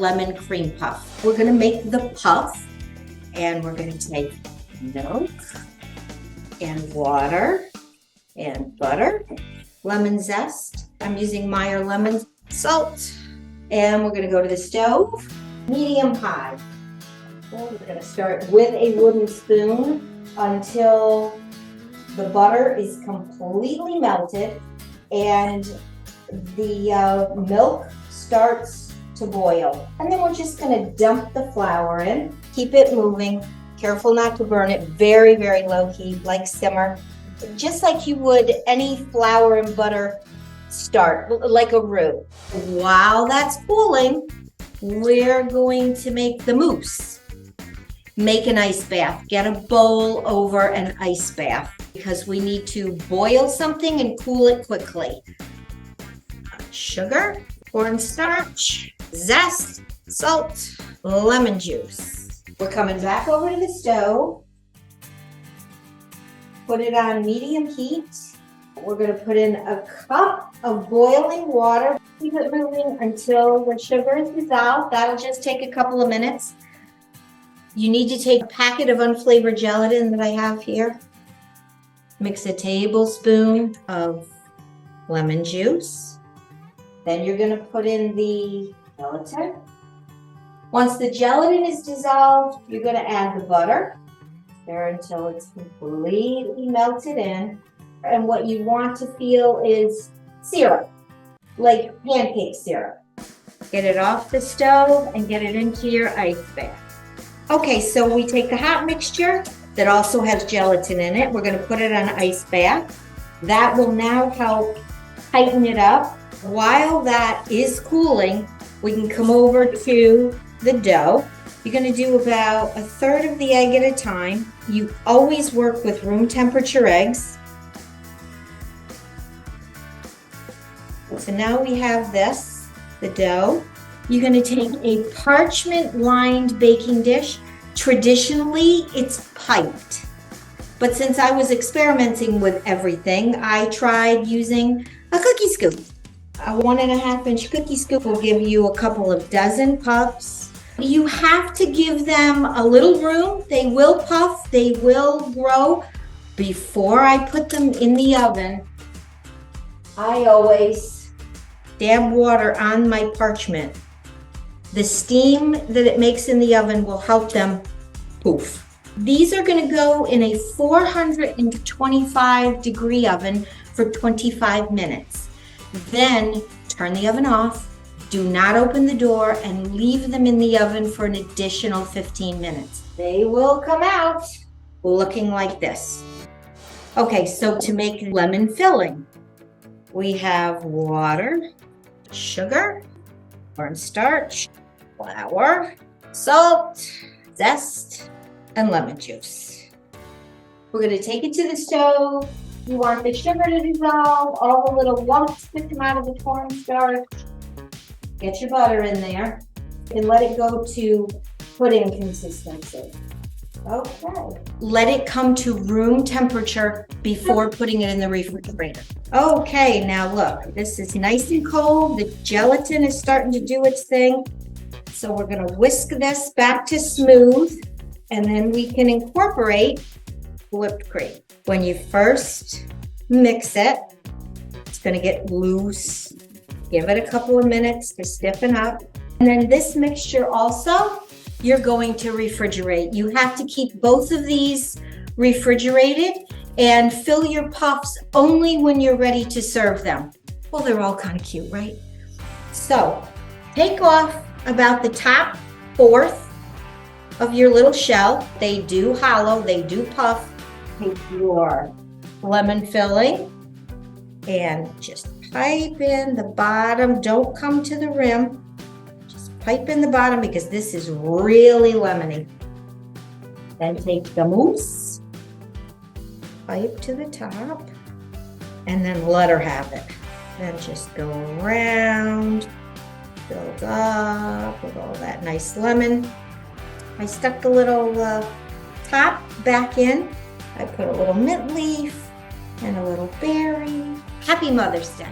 lemon cream puff. We're gonna make the puff, and we're gonna take milk and water and butter, lemon zest. I'm using Meyer lemon, salt, and we're gonna go to the stove, medium high. We're gonna start with a wooden spoon until the butter is completely melted and the milk starts to boil. And then we're just gonna dump the flour in, keep it moving, careful not to burn it, very, very low heat, like simmer, just like you would any flour and butter start, like a roux. While that's cooling, we're going to make the mousse. Make an ice bath. Get a bowl over an ice bath because we need to boil something and cool it quickly. Sugar, cornstarch, zest, salt, lemon juice. We're coming back over to the stove. Put it on medium heat. We're going to put in a cup of boiling water. Keep it moving until the sugar is dissolved. That'll just take a couple of minutes. You need to take a packet of unflavored gelatin that I have here. Mix a tablespoon of lemon juice. Then you're going to put in the gelatin. Once the gelatin is dissolved, you're going to add the butter there until it's completely melted in. And what you want to feel is syrup, like pancake syrup. Get it off the stove and get it into your ice bath. Okay, so we take the hot mixture that also has gelatin in it. We're going to put it on an ice bath. That will now help tighten it up. While that is cooling, we can come over to the dough. You're going to do about a third of the egg at a time. You always work with room temperature eggs. So now we have this, the dough. You're going to take a parchment-lined baking dish. Traditionally, it's piped. But since I was experimenting with everything, I tried using a cookie scoop. A 1.5-inch cookie scoop will give you a couple of dozen puffs. You have to give them a little room. They will puff, they will grow. Before I put them in the oven, I always dab water on my parchment. The steam that it makes in the oven will help them poof. These are going to go in a 425 degree oven for 25 minutes. Then turn the oven off, do not open the door, and leave them in the oven for an additional 15 minutes. They will come out looking like this. Okay, so to make lemon filling, we have water, sugar, cornstarch, flour, salt, zest, and lemon juice. We're going to take it to the stove. You want the sugar to dissolve, all the little lumps to come out of the cornstarch. Get your butter in there and let it go to pudding consistency. Okay. Let it come to room temperature before putting it in the refrigerator. Okay, now look, this is nice and cold. The gelatin is starting to do its thing. So we're going to whisk this back to smooth, and then we can incorporate whipped cream. When you first mix it, it's going to get loose. Give it a couple of minutes to stiffen up. And then this mixture also, you're going to refrigerate. You have to keep both of these refrigerated and fill your puffs only when you're ready to serve them. Well, they're all kind of cute, right? So take off about the top fourth of your little shell. They do hollow, they do puff. Take your lemon filling and just pipe in the bottom. Don't come to the rim. Just pipe in the bottom because this is really lemony. Then take the mousse, pipe to the top, and then let her have it. Then just go around, build up with all that nice lemon. I stuck the little top back in. I put a little mint leaf and a little berry. Happy Mother's Day.